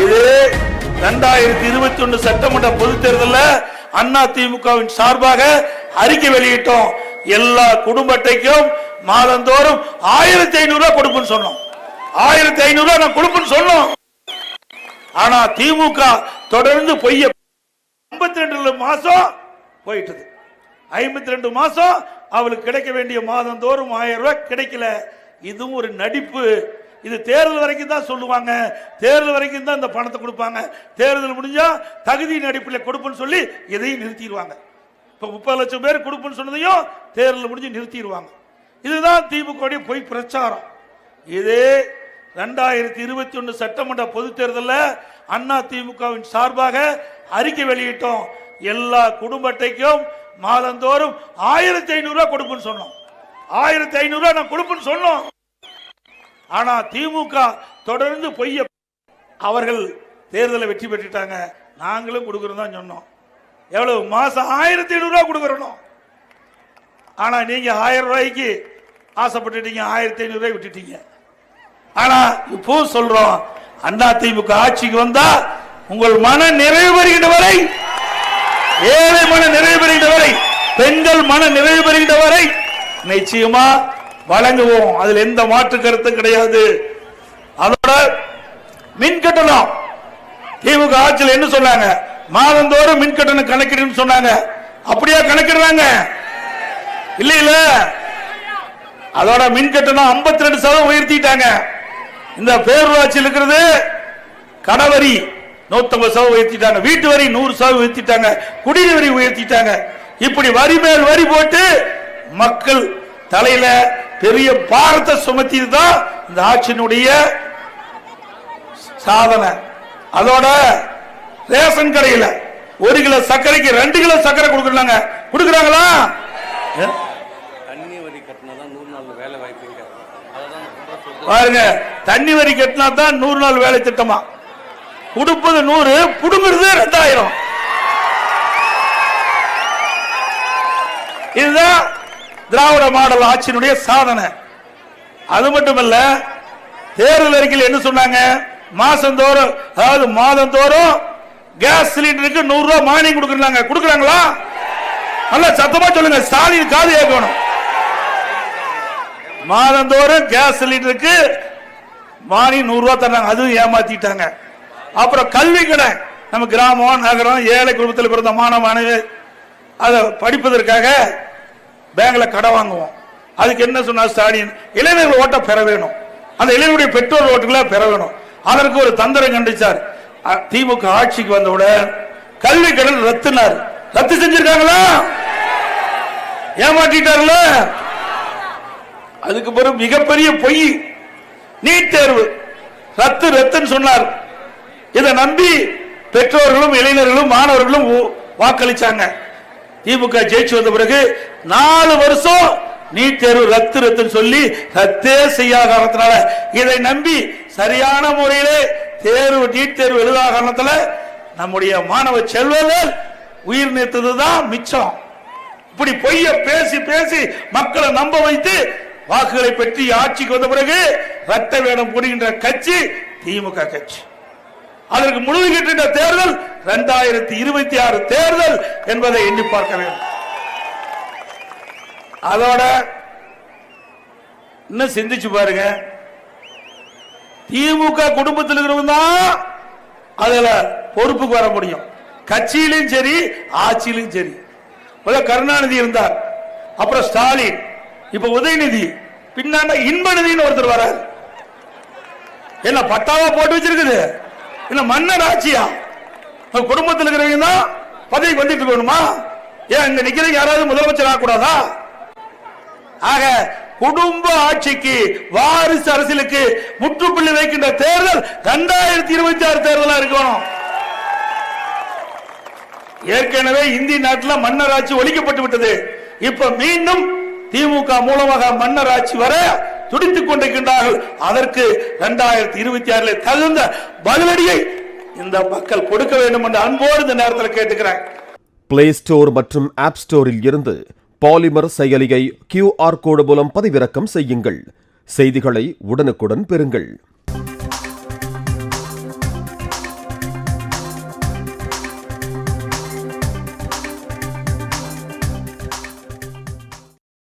இது 2021 சட்டமன்ற பொதுத் தேர்தலில் அண்ணா திமுகவின் சார்பாக அறிக்கை வெளியிட்டோம். எல்லா குடும்ப அட்டைக்கும் மாதந்தோறும் 1500 ரூபாய் கொடுப்புன்னு சொன்னோம். 1500 ரூபாய் நான் கொடுப்புன்னு சொன்னோம். ஆனா திமுக தொடர்ந்து பொய்ய 52 மாசம் போயிட்டது. 52 மாசம் அவளுக்கு கிடைக்க வேண்டிய மாதந்தோறும் 1000 ரூபாய் கிடைக்கல. இதுவும் ஒரு நடிப்பு. இது தேர்தல் வரைக்கும் தான் சொல்லுவாங்க, தேர்தல் வரைக்கும் தான் இந்த பணத்தை கொடுப்பாங்க, தேர்தல் முடிஞ்சா தகுதியின் அடிப்படையில் கொடுப்புன்னு சொல்லி இதையும் நிறுத்திடுவாங்க. இப்ப 30 லட்சம் பேர் கொடுப்புன்னு சொன்னதையும் தேர்தல் முடிஞ்சு நிறுத்திடுவாங்க. இதுதான் திமுக பொய் பிரச்சாரம். இது 2021 சட்டமன்ற பொதுத் தேர்தலில் அண்ணா திமுகவின் சார்பாக அறிக்கை வெளியிட்டோம். எல்லா குடும்ப அட்டைக்கும் மாதந்தோறும் 1500 ரூபாய் கொடுப்புன்னு சொன்னோம். 1500 ரூபாய் நான் கொடுப்புன்னு சொன்னோம். ஆனா திமுக தொடர்ந்து பொய்ய. அவர்கள் தேர்தலை வெற்றி பெற்றுட்டாங்க, நாங்களும் கொடுக்கறோம் தான் சொன்னோம். எவ்வளவு மாசம் 1500 ரூபாய் கொடுக்கறோம். ஆனா நீங்க 1000 ரூபாய்க்கு ஆசைப்பட்டுட்டீங்க, 1500 ரூபாய் விட்டுட்டீங்க. ஆனா இப்போ சொல்றோம், அண்ணா திமுக ஆட்சிக்கு வந்தா உங்கள் மன நிறைவு பெறுகின்ற வரை, ஏழை மன நிறைவு பெறுகின்ற வரை, பெண்கள் மன நிறைவு பெறுகின்ற வரை நிச்சயமா வழங்குவோம். அதில் எந்த மாற்று கருத்தும் கிடையாது. அதோட மின் கட்டணம் திமுக ஆட்சியில் என்ன சொன்னாங்க? மாதந்தோறும் மின் கட்டணம் கணக்கிடுன்னு சொன்னாங்க. அப்படியே கணக்கிடுறாங்க இல்ல இல்ல? அதோட மின் கட்டணம் 52% உயர்த்திட்டாங்க. இந்த பேரூராட்சியில் இருக்கிறது கடவரி 150% உயர்த்திட்டாங்க, வீட்டு வரி 100% உயர்த்திட்டாங்க, குடிநீர் வரி உயர்த்திட்டாங்க. இப்படி வரி மேல் வரி போட்டு மக்கள் தலையில பெரிய பாரத்தை சுமத்தி தான் இந்த ஆட்சியினுடைய சாதனை. அதோட ரேஷன் கடையில 1 கிலோ சர்க்கரைக்கு 2 கிலோ சர்க்கரை கொடுக்கறாங்க. கொடுக்கறாங்களா? தண்ணி வரி கட்டினா தான் 100 நாள் வேலை வாய்ப்புங்க. பாருங்க, தண்ணி வரி கட்டினா தான் 100 நாள் வேலை திட்டமா. கொடுப்பது 100, புடுங்கிறது 2000. இதுதான் திராவிட மாடல் ஆட்சியினுடைய சாதனை. அது மட்டுமல்ல, தேர்தல் அறிக்கையில் என்ன சொன்னாங்க? மாசந்தோறும், அதாவது மாதந்தோறும் கேஸ் சிலிண்டருக்கு 100 ரூபாய் மானியம் கொடுக்கறாங்க. கொடுக்கறாங்களா? நல்ல சத்தமா சொல்லுங்க, ஸ்டாலின் காது கேட்கணும். மாதந்தோறும் கேஸ் சிலிண்டருக்கு மானியம் 100 ரூபாய் தர்றாங்க. அதுவும் ஏமாத்திட்டாங்க. அப்புறம் கல்வி கடன், நம்ம கிராமம் நகரம் ஏழை குடும்பத்தில் பிறந்த மாணவ மாணவி அதை படிப்பதற்காக பேங்க்ல கடன் வாங்குவோம். அதுக்கு என்ன சொன்னார் ஸ்டாலின்? இளைஞர்கள் ஓட்ட பெற வேணும், அந்த இளைஞருடைய பெற்றோர் ஓட்டுகளை பெற வேணும். அதற்கு ஒரு தந்திரம் கண்டிச்சார். திமுக ஆட்சிக்கு வந்தவுடன் கல்வி கடன் ரத்துனார். ரத்து செஞ்சிருக்காங்களா? ஏமாற்றிட்டார்ல. அதுக்கு பிறகு மிகப்பெரிய பொய், நீட் தேர்வு ரத்து ரத்துன்னு சொன்னார். இதை நம்பி பெற்றோர்களும் இளைஞர்களும் மாணவர்களும் வாக்களிச்சாங்க. திமுக ஜெயிச்சு வந்த பிறகு 4 வருஷம் நீட் தேர்வு ரத்து ரத்துன்னு சொல்லி ரத்தே செய்யாத காரணத்தினால, இதை நம்பி சரியான முறையிலே தேர்வு நீட் தேர்வு எழுதாத காரணத்துல நம்முடைய மாணவ செல்வங்கள் உயிர் நீத்ததுதான் மிச்சம். இப்படி பொய்ய பேசி பேசி மக்களை நம்ப வைத்து வாக்குகளை பெற்று ஆட்சிக்கு வந்த பிறகு ரத்த வேடம் போடுகின்ற கட்சி திமுக கட்சி. அதற்கு முழுகின்ற தேர்தல் 2026 தேர்தல் என்பதை எண்ணி பார்க்க வேண்டும். அதோட இன்னும் சிந்திச்சு பாருங்க, திமுக குடும்பத்தில் இருக்கிறவங்க தான் அதுல பொறுப்புக்கு வர முடியும். கட்சியிலும் சரி ஆட்சியிலும் சரி. கருணாநிதி இருந்தார், அப்புறம் ஸ்டாலின், இப்ப உதயநிதி, பின்னாண்ட இன்பநிதினு ஒருத்தர் வர. என்ன பட்டாவா போட்டு வச்சிருக்குது? என்ன மன்னர் ஆட்சியா? குடும்பத்தில் இருக்கிறவங்க தான் பதவிக்கு வந்துட்டு இருக்கணுமா? ஏன் இங்க நிக்கிறீங்க யாராவது முதலமைச்சர் ஆகக்கூடாதா? ஆக குடும்ப ஆட்சிக்கு, வாரிசு அரசியலுக்கு முற்றுப்புள்ளி வைக்கின்ற தேர்தல் 2026 தேர்தலா இருக்கணும். ஏற்கனவே இந்திய நாட்டில் மன்னர் ஆட்சி ஒழிக்கப்பட்டு விட்டது. இப்ப மீண்டும் திமுக மூலமாக மன்னர் ஆட்சி வர துடித்துக் கொண்டிருக்கின்றார்கள். அதற்கு 2026 தகுந்த பதிலடியை இந்த மக்கள் கொடுக்க வேண்டும் என்று அன்போடு இந்த நேரத்தில் கேட்டுக்கிறேன். பிளே ஸ்டோர் மற்றும் ஆப் ஸ்டோரில் இருந்து பாலிமர் செயலியை QR கோடு மூலம் பதிவிறக்கம் செய்யுங்கள். செய்திகளை உடனுக்குடன் பெறுங்கள்.